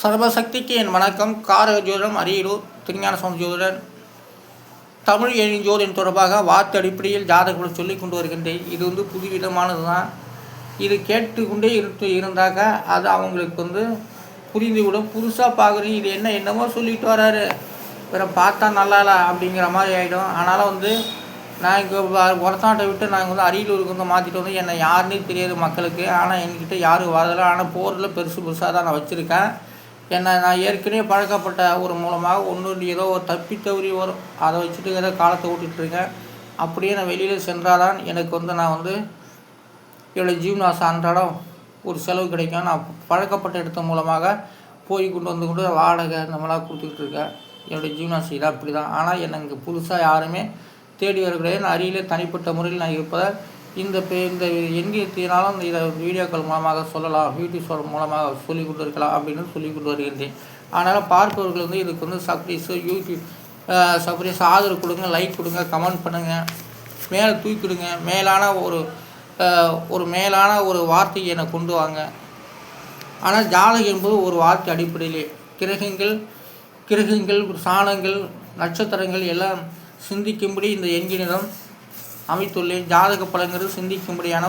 சர்வசக்திக்கு என் வணக்கம். காரக ஜோதிடம் அரியலூர் திருஞான சுவாமி ஜோதிடர். தமிழ் எழில் ஜோதிடம் தொடர்பாக வார்த்தை அடிப்படையில் ஜாதகங்களை சொல்லி கொண்டு வருகின்றேன். இது புதுவிதமானது தான். இது கேட்டுக்கொண்டே இருந்தாக்க அது அவங்களுக்கு புரிந்துவிடும். புதுசாக பார்க்குறீங்க, இது என்னமோ சொல்லிட்டு வராரு, வேறு பார்த்தா நல்லா இல்லை அப்படிங்கிற மாதிரி ஆகிடும். அதனால் நான் இங்கே ஒரத்தாட்டை விட்டு நாங்கள் அரியலூருக்கு மாற்றிட்டு என்னை யாருன்னே தெரியாது மக்களுக்கு. ஆனால் என்கிட்ட யாரும் வரதில்லை. ஆனால் போரில் பெருசாக தான் நான் வச்சுருக்கேன். நான் ஏற்கனவே பழக்கப்பட்ட ஒரு மூலமாக ஒன்று ஏதோ ஒரு தப்பி தவறி வரும், அதை வச்சுட்டு ஏதோ காலத்தை ஓட்டிகிட்ருக்கேன். அப்படியே நான் வெளியில் சென்றால் தான் எனக்கு நான் என்னோடய ஜீவனாசம் அன்றாடம் ஒரு செலவு கிடைக்கும். நான் பழக்கப்பட்ட இடத்த மூலமாக போய் கொண்டு வாடகை இந்த மாதிரிலாம் கொடுத்துட்ருக்கேன். என்னுடைய ஜீவனாசி தான் அப்படி தான். ஆனால் எனக்கு புதுசாக யாருமே தேடி வர கிடையாது. நான் அருகிலே தனிப்பட்ட முறையில் நான் இருப்பதால் இந்த எண்ணினாலும் இதை வீடியோக்கள் மூலமாக சொல்லலாம், யூடியூப் மூலமாக சொல்லிக் கொண்டு இருக்கலாம் அப்படின்னு சொல்லி கொண்டு வருகின்றேன். அதனால் பார்ப்பவர்கள் இதுக்கு சப்ரைஸு யூடியூப் சப்ரைஸ் ஆதரவு கொடுங்க, லைக் கொடுங்க, கமெண்ட் பண்ணுங்கள், மேலே தூக்கிடுங்க. மேலான ஒரு வார்த்தையை என்னை கொண்டு வாங்க. ஆனால் ஜாதகம் என்பது ஒரு வார்த்தை அடிப்படையிலே கிரகங்கள் சாணங்கள் நட்சத்திரங்கள் எல்லாம் சிந்திக்கும்படி இந்த எண்கிணிதம் அமைத்துள்ளேன். ஜாதக பலங்கிறது சிந்திக்கும்படியான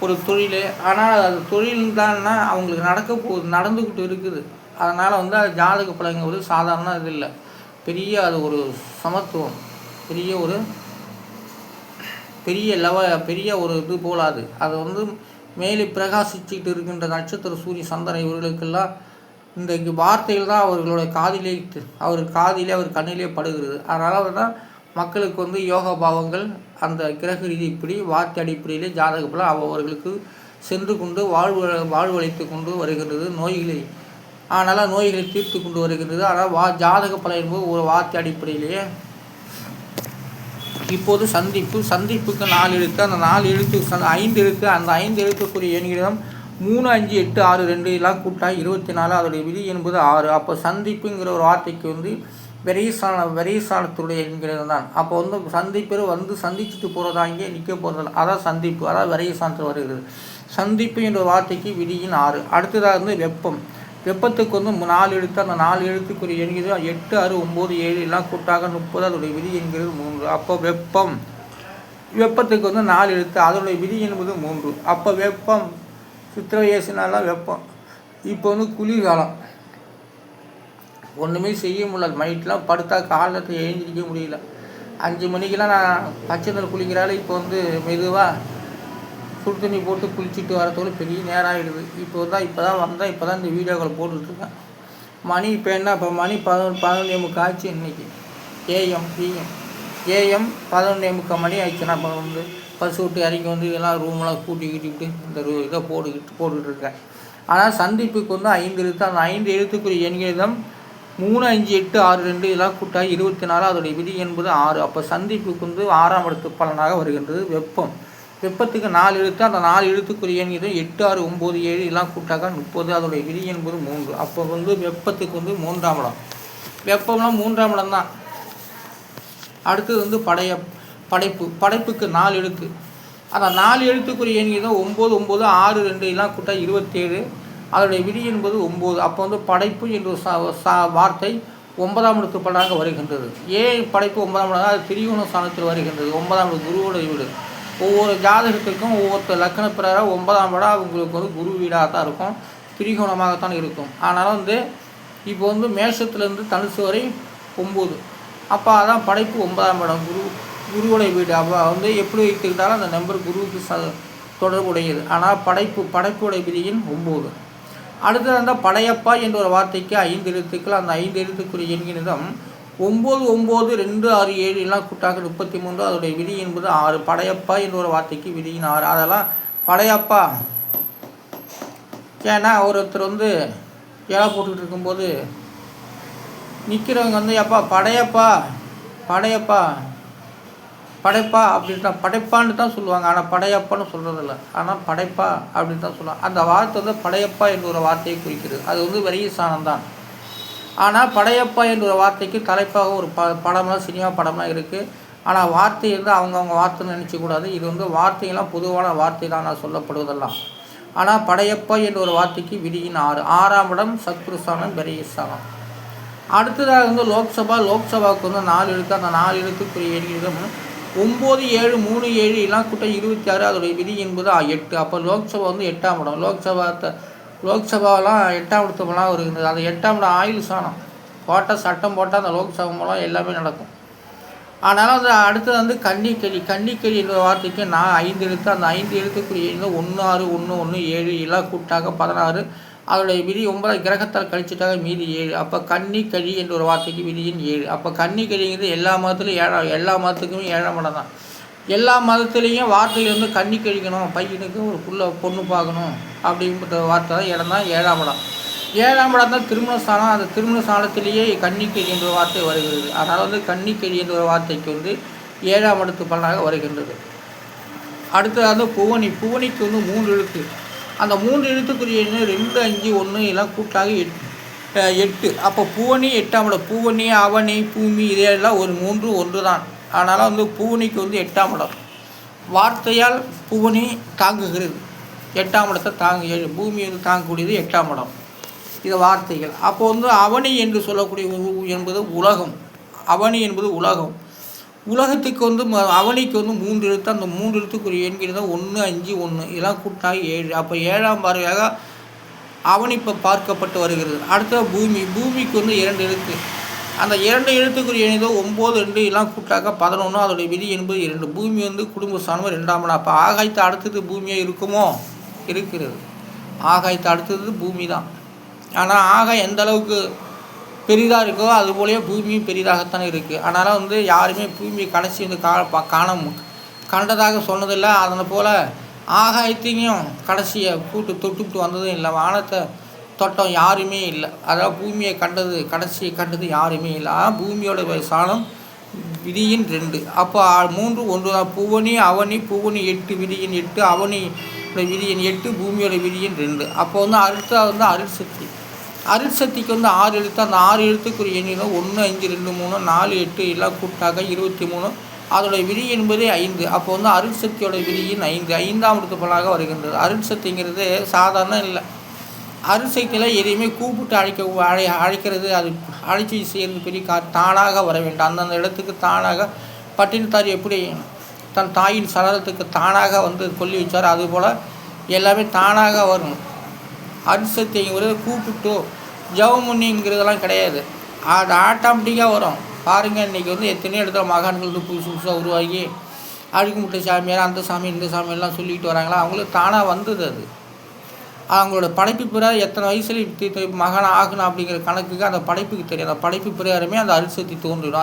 ஒரு தொழில். ஆனால் அது தொழில் தான்னா அவங்களுக்கு நடந்துக்கிட்டு இருக்குது. அதனால் அது ஜாதக பலங்கிறது சாதாரண இது இல்லை, பெரிய அது ஒரு சமத்துவம், பெரிய ஒரு இது போலாது. அது மேலே பிரகாசிச்சுக்கிட்டு இருக்கின்ற நட்சத்திர சூரிய சந்திரன் இவர்களுக்கெல்லாம் இந்த வார்த்தைகள் தான் அவர்களுடைய காதிலே அவர் கண்ணிலே படுகிறது. அதனால் தான் மக்களுக்கு யோகா பாவங்கள் அந்த கிரக ரீதி இப்படி வார்த்தை அடிப்படையிலே ஜாதகப்பெல்லாம் அவர்களுக்கு சென்று கொண்டு வாழ்வழைத்து கொண்டு வருகின்றது. நோய்களை தீர்த்து கொண்டு வருகின்றது. ஆனால் ஜாதக பலன் என்பது ஒரு வார்த்தை அடிப்படையிலேயே. இப்போது சந்திப்புக்கு 4 எழுத்து, அந்த 4 எழுத்து 5 எழுத்து, அந்த 5 எழுத்துக்குரிய எண்களிடம் 3, 5, 8, 6, 2 எல்லாம் கூட்டாக 24. அதோடைய விதி என்பது 6. அப்போ சந்திப்புங்கிற ஒரு வார்த்தைக்கு விரைசானத்துடைய எண்கிறது தான். அப்போ சந்திப்பேர் சந்திச்சுட்டு போகிறதா, இங்கே நிற்க போகிறதில்ல, அதான் சந்திப்பு, அதாவது விரைசானத்தில் வருகிறது. சந்திப்பு என்ற வார்த்தைக்கு விதியின் 6. அடுத்ததாக வெப்பத்துக்கு 4 எழுத்து, அந்த 4 எழுத்துக்குரிய எண்கிறது 8, 6, 9, 7 எல்லாம் கூட்டாக 30. அதோடைய விதி என்கிறது 3. அப்போ வெப்பத்துக்கு 4 எழுத்து, அதோடைய விதி என்பது 3. அப்போ வெப்பம் சித்திரவயசுனாலாம் வெப்பம். இப்போ குளிர்காலம், ஒன்றுமே செய்ய முடியல. நைட்லாம் படுத்தா காலத்தை எழுந்திரிக்க முடியல. 5 மணிக்கெலாம் நான் பச்சை தண்ணி குளிக்கிறாள். இப்போ மெதுவாக சுடு தண்ணி போட்டு குளிச்சுட்டு வரத்தோடு பெரிய நேரம் ஆகிடுது. இப்போ தான் இந்த வீடியோக்களை போட்டுட்ருக்கேன். மணி இப்போ மணி 11:15 ஆச்சு. இன்றைக்கி ஏஎம் 11:15 மணி ஆயிடுச்சுன்னா இப்போ பஸ் விட்டு இறங்கி இதெல்லாம் ரூமெல்லாம் கூட்டிக்கிட்டு இந்த இதை போட்டுக்கிட்டுருக்கேன். ஆனால் சந்திப்புக்கு 5 எழுத்து, அந்த 5 எழுத்துக்குரிய எண்களிடம் 3, 5, 8, 6, 2 இதெல்லாம் கூட்டாக 24. அதோடைய விதி என்பது 6. அப்போ சந்திப்புக்கு 6ஆம் இடத்து பலனாக வருகின்றது வெப்பத்துக்கு 4 எழுத்து, அந்த 4 எழுத்துக்குரிய எண்களிடம் 8, 6, 9, 7 இதெல்லாம் கூட்டாக 30. அதோடைய விதி என்பது 3. அப்போ வெப்பத்துக்கு 3ஆம் இடம். வெப்பம்லாம் 3ஆம் இடம் தான். அடுத்தது படைப்புக்கு 4 எழுத்து, அந்த 4 எழுத்துக்குரிய எண்கள் 9, 9, 6, 2 எல்லாம் கூட்டாக 27. அதோடைய விதி என்பது 9. அப்போ படைப்பு என்ற வார்த்தை 9ஆம் இடத்து பலனாக வருகின்றது. ஏன் படைப்பு 9ஆம் இடம்? அது திரிகோண ஸ்தானத்தில் வருகின்றது. 9ஆம் இடம் குருவோட வீடு. ஒவ்வொரு ஜாதகத்துக்கும் ஒவ்வொருத்தர் லக்கண பிரகாரம் 9ஆம் இடம் அவங்களுக்கு குரு வீடாக தான் இருக்கும், திரிகோணமாகத்தான் இருக்கும். அதனால் இப்போ மேஷத்துலேருந்து தனுசு வரை 9. அப்போ அதான் படைப்பு 9ஆம் இடம் குருவுடைய வீடு. அப்போ எப்படி வைத்துக்கிட்டாலும் அந்த நம்பர் குருவுக்கு தொடர்புடையது. ஆனால் படைப்புடைய விதியின் 9. அடுத்தது படையப்பா என்ற ஒரு வார்த்தைக்கு 5 எழுத்துக்கள், அந்த 5 எழுத்துக்குரிய எண்களிடம் 9, 9, 2, 6, 7 எல்லாம் கூட்டாக 33. அதோடைய விதி என்பது 6. படையப்பா என்ற ஒரு வார்த்தைக்கு விதியின் 6. அதெல்லாம் படையப்பா. ஏன்னா ஒருத்தர் இலை போட்டுக்கிட்டு இருக்கும்போது நிற்கிறவங்க எப்பா படைப்பா அப்படின்ட்டு படைப்பான்னு தான் சொல்லுவாங்க. ஆனால் படையப்பான்னு சொல்கிறதில்ல. ஆனால் படைப்பா அப்படின்னு தான் சொல்லுவாங்க. அந்த வார்த்தை படையப்பா என்ற ஒரு வார்த்தையை குறிக்கிறது. அது விரைசானம் தான். ஆனால் படையப்பா என்ற ஒரு வார்த்தைக்கு தலைப்பாக ஒரு படம்லாம் சினிமா படம்லாம் இருக்குது. ஆனால் வார்த்தை அவங்கவுங்க வார்த்தைன்னு நினச்சக்கூடாது. இது வார்த்தைகள்லாம் பொதுவான வார்த்தை தான் நான் சொல்லப்படுவதெல்லாம். ஆனால் படையப்பா என்ற ஒரு வார்த்தைக்கு விதியின் 6. 6ஆம் இடம் சத்ருஸ்தானம், பெரியஸ்தானம். அடுத்ததாக வந்து லோக்சபாவுக்கு வந்து 4 எழுத்து. அந்த 4 எழுத்துக்குரிய எண்ணிடம் 9, 7, 3, 7 எல்லாம் கூட்டம் 26. அதோடைய விதி என்பது 8. அப்போ லோக்சபா வந்து 8ஆம் இடம். லோக்சபாவெல்லாம் 8ஆம் இடத்து மூலம் வருகின்றது. அந்த 8ஆம் இடம் ஆயுள் ஸ்தானம். சட்டம் போட்டால் அந்த லோக்சபா மூலம் எல்லாமே நடக்கும். அதனால் வந்து அடுத்தது வந்து கன்னிக்கறி என்ற வார்த்தைக்கு 5 எழுத்து. அந்த 5 எழுத்துக்குரிய 1, 6, 1, 1, 7 எல்லாம் கூட்டாக 16. அதோடைய விதி 9 கிரகத்தால் கழிச்சுட்டாக மீதி 7. அப்போ கன்னிக்கழி என்ற ஒரு வார்த்தைக்கு விதியின் 7. அப்போ கன்னிக்கழிங்கிறது எல்லா மதத்துலையும் எல்லா மதத்துக்குமே 7ஆம் இடம் தான். எல்லா மதத்துலேயும் வார்த்தைகள் வந்து கன்னி கழிக்கணும், பையனுக்கு ஒரு பொண்ணு பார்க்கணும் அப்படிங்கிற வார்த்தை தான் இடம் தான் 7ஆம் இடம். 7ஆம் இடம் தான் திருமண ஸ்தானம். அந்த திருமண ஸ்தானத்திலேயே கன்னிக்கழி என்ற வார்த்தை வருகிறது. அதனால் வந்து கன்னிக்கழி என்ற ஒரு வார்த்தைக்கு வந்து 7ஆம் இடத்து பலனாக வருகின்றது. அடுத்தது வந்து புவனிக்கு வந்து 3 எழுத்து. அந்த 3 எழுத்துக்குரிய 2, 5, 1 எல்லாம் கூட்டாக 8. அப்போ புவனி 8ஆம் இடம். புவனி, அவனி, பூமி இதையெல்லாம் ஒரு 3 ஒன்று தான். அதனால் வந்து புவனிக்கு வந்து 8ஆம் இடம். வார்த்தையால் புவனி தாங்குகிறது. 8ஆம் இடத்தை பூமி வந்து தாங்கக்கூடியது 8ஆம் இடம். இது வார்த்தைகள். அப்போ வந்து அவனி என்று சொல்லக்கூடிய என்பது உலகம். அவனி என்பது உலகம். உலகத்துக்கு வந்து அவனிக்கு வந்து 3 எழுத்து. அந்த 3 எழுத்துக்குரிய எண்கிறது 1, 5, 1 இதெல்லாம் கூட்டாக 7. அப்போ 7ஆம் பார்வையாக அவனி இப்போ பார்க்கப்பட்டு வருகிறது. அடுத்த பூமிக்கு வந்து 2 எழுத்து. அந்த 2 எழுத்துக்குரிய எண்ணிதோ 9, 2 எல்லாம் கூட்டாக 11. அதோடைய விதி என்பது 2. பூமி வந்து குடும்ப ஸ்தானம் 2ஆம் இடம். அப்போ ஆகாயத்தை அடுத்தது பூமியாக இருக்குமோ? இருக்கிறது. ஆகாயத்தை அடுத்தது பூமி தான். ஆனால் ஆகாயம் எந்த அளவுக்கு பெரிதாக இருக்கோ அதுபோலவே பூமியும் பெரிதாகத்தானே இருக்குது. அதனால் வந்து யாருமே பூமியை கடைசி வந்து கண்டதாக சொன்னதில்லை. அதனை போல் ஆகாயத்தையும் கடைசியை தொட்டுவிட்டு வந்ததும் இல்லை. வானத்தை தொட்டம் யாருமே இல்லை. அதாவது பூமியை கடைசியை கண்டது யாருமே இல்லை. பூமியோட ஸ்தானம் விதியின் 2. அப்போ 3, 1 தான். புவனி, அவனி, புவனி 8 விதியின் 8, அவனியோட விதியின் 8, பூமியோட விதியின் 2. அப்போ வந்து அடுத்த வந்து அருட்சக்திக்கு வந்து 6 எழுத்து. அந்த 6 எழுத்துக்குரிய எண்ணிலும் 1, 5, 2, 3, 4, 8 எல்லாம் கூட்டாக 23. அதோடைய விதி என்பது 5. அப்போ வந்து அருட்சக்தியோட விதியின் 5. 5ஆம் இடத்து பலனாக வருகின்றது. அருட்சக்திங்கிறது சாதாரண இல்லை. அருட்சக்தியில் எதையுமே கூப்பிட்டு அழைக்கிறது, அது அழைச்சி செய்கிறது பெரிய தானாக வர வேண்டும். அந்தந்த இடத்துக்கு தானாக பட்டினத்தார் எப்படி தன் தாயின் சரதத்துக்கு தானாக வந்து கொல்லி வச்சார், அதுபோல் எல்லாமே தானாக வரும். அருட்சக்திங்கிறது கூப்பிட்டோ ஜவமுன்னிங்கிறதெல்லாம் கிடையாது. அது ஆட்டோமேட்டிக்காக வரும். பாருங்கள், இன்றைக்கி வந்து எத்தனையோ இடத்துல மகான்கள் வந்து புதுசாக உருவாகி அழுக்குமுட்டை சாமியார் அந்த சாமி இந்த சாமியெல்லாம் சொல்லிக்கிட்டு வராங்களா, அவங்களுக்கு தானாக வந்தது. அது அவங்களோட படைப்பு பிறகு எத்தனை வயசில் மகன் ஆகணும் அப்படிங்கிற கணக்குக்கு அந்த படைப்புக்கு தெரியும். அந்த படைப்பு பிரகாரமே அந்த அருட்சக்தி தோன்றிடும்.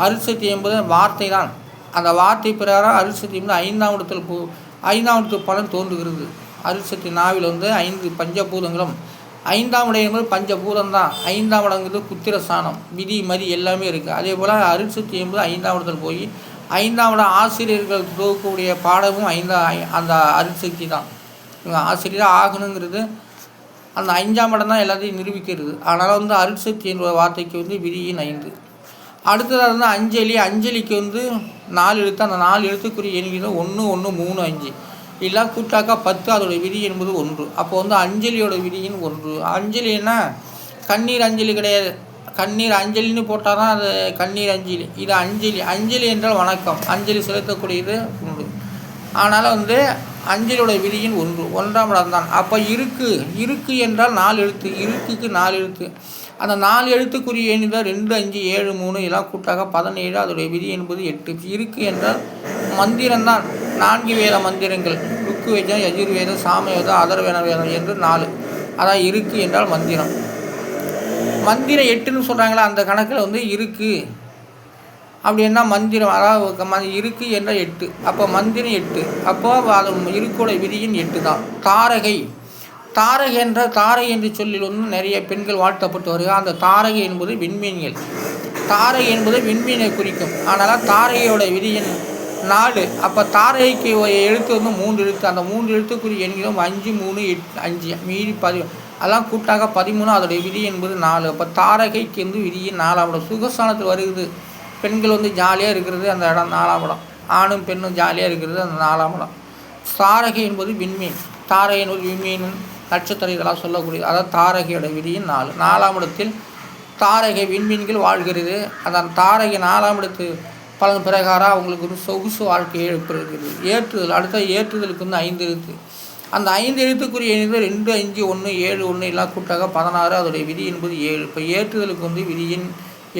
அருட்சக்தி என்பது வார்த்தை தான். அந்த வார்த்தை பிரகாரம் அருட்சக்தி வந்து 5ஆம் இடத்துல பலன் தோன்றுகிறது. அருட்சக்தி நாவில் வந்து 5 பஞ்சபூதங்களும் 5ஆம் இடம் என்பது பஞ்சபூதம் தான். 5ஆம் இடங்கிறது புத்திரஸ்தானம், விதி மதி எல்லாமே இருக்குது. அதே போல் அருட்சக்தி என்பது 5ஆம் இடத்துல போய் 5ஆம் இடம் ஆசிரியர்கள் தொகுக்கக்கூடிய பாடமும் அந்த அருட்சக்தி தான். இவங்க ஆசிரியராக ஆகணுங்கிறது அந்த 5ஆம் இடம் தான் எல்லாத்தையும் நிரூபிக்கிறது. அதனால் வந்து அருட்சக்தி என்ற வார்த்தைக்கு வந்து விதியின் 5. அடுத்ததாக வந்து அஞ்சலிக்கு வந்து 4 எழுத்து. அந்த 4 எழுத்துக்குரிய எண்கிறது 1, 1, 3, 5 எல்லாம் கூட்டாக்கா 10. அதோடைய விதி என்பது 1. அப்போ வந்து அஞ்சலியோட விதியின் 1. அஞ்சலின்னா கண்ணீர் அஞ்சலி கிடையாது. கண்ணீர் அஞ்சலின்னு போட்டால் தான் அது கண்ணீர் அஞ்சலி. இது அஞ்சலி என்றால் வணக்கம், அஞ்சலி செலுத்தக்கூடியது உண்டு. அதனால் வந்து அஞ்சலியோட விதியின் 1ஆம் இடம் தான். அப்போ இருக்கு என்றால் 4 எழுத்து. இருக்குக்கு 4 எழுத்து. அந்த 4 எழுத்துக்குரிய எண்ணிதான் 2, 5, 7, 3 எல்லாம் கூட்டாக 17. அதோடைய விதி என்பது 8. இருக்கு என்றால் மந்திரம்தான். 4 வேத மந்திரங்கள், ருக்கு வேதம், யஜுர்வேதம், சாமவேதம், அதர்வன வேதம் என்று 4. அதான் இருக்கு என்றால் மந்திரம். மந்திரம் 8ன்னு சொல்கிறாங்களா, அந்த கணக்கில் வந்து இருக்கு அப்படின்னா மந்திரம், அதாவது இருக்கு என்றால் 8. அப்போ மந்திரம் 8. அப்போ அது இருக்கோட விதியின் 8 தான். தாரகை என்று சொல்லில் வந்து நிறைய பெண்கள் வாழ்த்தப்பட்டு வருகிறார். அந்த தாரகை என்பது விண்மீன்கள். தாரகை என்பது விண்மீனை குறிக்கும். அதனால் தாரகையோட விதியின் 4. அப்போ தாரகைக்கு எழுத்து வந்து 3 எழுத்து. அந்த 3 எழுத்துக்குரிய எண்களும் 5, 3, 8, 5 மீறி 10 அதெல்லாம் கூட்டாக 13. அதோடைய விதி என்பது 4. அப்போ தாரகைக்கு வந்து விதியின் 4ஆம் இடம் சுகஸ்தானத்தில் வருகிறது. பெண்கள் வந்து ஜாலியாக இருக்கிறது அந்த இடம் 4ஆம் இடம். ஆணும் பெண்ணும் ஜாலியாக இருக்கிறது அந்த 4ஆம் இடம். தாரகை என்பது விண்மீன், தாரகை என்பது விண்மீன் நட்சத்திரம் இதெல்லாம் சொல்லக்கூடியது. அதாவது தாரகையோட விதியின் 4. 4ஆம் இடத்தில் தாரகை விண்மீன்கள் வாழ்கிறது. அந்த தாரகை 4ஆம் இடத்து பலன் பிரகாரம் அவங்களுக்கு ஒரு சொகுசு வாழ்க்கையை எழுப்பிருக்கிறது. ஏற்றுதல், அடுத்த ஏற்றுதலுக்கு 5 எழுத்து. அந்த 5 எழுத்துக்குரிய எண்ணிக்கை 2, 5, 1, 7, 1 எல்லாம் கூட்டாக 16. அதோடைய விதி என்பது 7. இப்போ ஏற்றுதலுக்கு விதியின்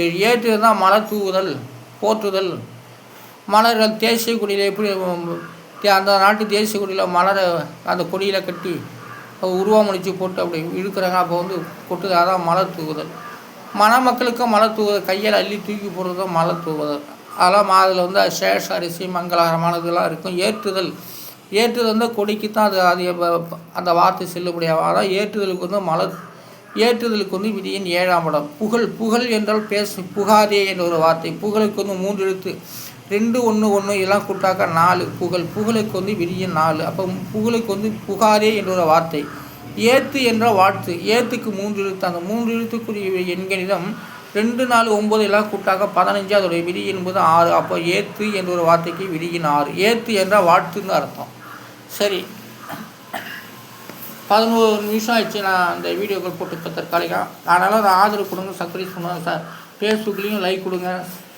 7. ஏற்றுதல் தான் மலர் தூவுதல், போற்றுதல். மலர்கள் தேசிய கொடியில் எப்படி அந்த நாட்டு தேசிய கொடியில் மலரை அந்த கொடியில் கட்டி உருவம் முடிச்சு போட்டு அப்படி இழுக்கிறாங்க, அப்போ கொட்டுது. அதான் மலர் தூவுதல். மணமக்களுக்கு மலர் தூவுதல், கையில் அள்ளி தூக்கி போடுறது தான் மலர் தூவுதல். அதெல்லாம் அதில் சேஷ அரிசி மங்களகரமானதெல்லாம் இருக்கும். ஏற்றுதல் கொடிக்கு தான் அது அந்த வார்த்தை செல்லுபடியாகும். அதான் ஏற்றுதலுக்கு மலர். ஏற்றுதலுக்கு விதியின் 7ஆம் இடம். புகழ் என்றால் புகாதே என்ற ஒரு வார்த்தை. புகழுக்கு 3 எழுத்து. 2, 1, 1 இதெல்லாம் கூட்டாக்க 4. புகழுக்கு விதியின் 4. அப்போ புகழுக்கு புகாதே என்ற ஒரு வார்த்தை. ஏத்து என்ற வாழ்த்து. ஏத்துக்கு 3 எழுத்து. அந்த 3 எழுத்துக்குரிய எண்கணிதம் 2, 4, 9 எல்லாம் கூட்டாக 15. அதோடைய விதி என்பது 6. அப்போ ஏத்து என்ற ஒரு வார்த்தைக்கு விதியின் 6. ஏத்து என்ற வாழ்த்துன்னு அர்த்தம். சரி, 11 நிமிஷம் ஆயிடுச்சு. நான் அந்த வீடியோக்கள் போட்டு இப்போ தற்காலிகம். அதனால் அதை ஆதரவு கொடுங்க, சப்ஸ்கிரைப் பண்ணுங்கள் சார். ஃபேஸ்புக்லேயும் லைக் கொடுங்க,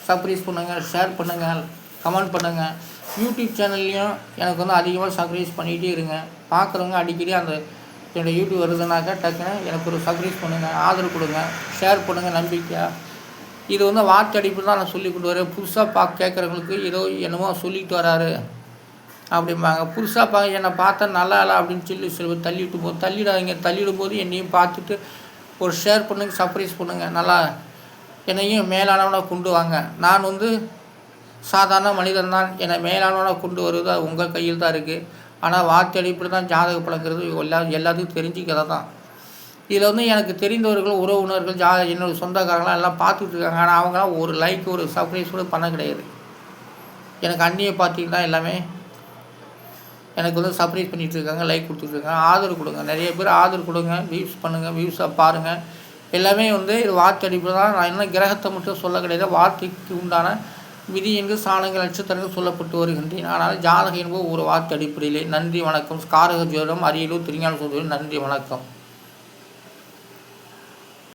சப்ஸ்கிரைப் பண்ணுங்கள், ஷேர் பண்ணுங்கள், கமெண்ட் பண்ணுங்கள். யூடியூப் சேனல்லையும் எனக்கு அதிகமாக சப்ஸ்கிரைப் பண்ணிகிட்டே இருங்க. பார்க்குறவங்க அடிக்கடி அந்த என்னோடய யூடியூப் வருதுனாக்கா டக்குன்னு எனக்கு ஒரு சப்ஸ்கிரைப் பண்ணுங்கள், ஆதரவு கொடுங்க, ஷேர் பண்ணுங்கள். நம்பிக்கையாக இது வார்த்தை அடிப்பு தான் நான் சொல்லி கொண்டு வரேன். புதுசாக கேட்குறவங்களுக்கு ஏதோ என்னமோ சொல்லிட்டு வராரு அப்படிம்பாங்க. புதுசாக என்னை பார்த்தா நல்லா இல்லை அப்படின்னு சொல்லி தள்ளிடாதீங்க. தள்ளிடும்போது என்னையும் பார்த்துட்டு ஒரு ஷேர் பண்ணுங்கள், சப்ஸ்கிரைப் பண்ணுங்கள். நல்லா என்னையும் மேலானவனாக கொண்டு வாங்க. நான் சாதாரண மனிதன் தான். என்னை மேலானவனாக கொண்டு வருவது அது உங்கள் கையில் தான் இருக்குது. ஆனால் வார்த்தை அடிப்படை தான் ஜாதக பழங்கிறது எல்லாத்துக்கும் தெரிஞ்சுக்கிறத தான். இதில் எனக்கு தெரிந்தவர்கள், உறவினர்கள், என்னோட சொந்தக்காரங்களாம் எல்லாம் பார்த்துட்டு இருக்காங்க. ஆனால் அவங்களாம் ஒரு லைக், ஒரு சப்ஸ்கிரைப் கூட பண்ண கிடையாது. எனக்கு அந்நிய பார்ட்டிக்கு தான் எல்லாமே எனக்கு சப்ஸ்கிரைப் பண்ணிகிட்டு இருக்காங்க, லைக் கொடுத்துட்ருக்காங்க. ஆதரவு கொடுங்க, நிறைய பேர் ஆதரவு கொடுங்க, வியூஸ் பண்ணுங்கள், வியூஸாக பாருங்கள். எல்லாமே இது வார்த்தை அடிப்படை தான். நான் என்ன கிரகத்தை மட்டும் சொல்ல கிடையாது, வார்த்தைக்கு உண்டான விதி என்று சாணங்கள் நட்சத்திரங்கள் சொல்லப்பட்டு வருகின்றேன். ஆனால் ஜாதகம் என்பது ஒரு வார்த்தை அடிப்படையிலே. நன்றி, வணக்கம். காரக ஜோதிடம், அரியலூர், திருஞான சோதரி. நன்றி, வணக்கம்.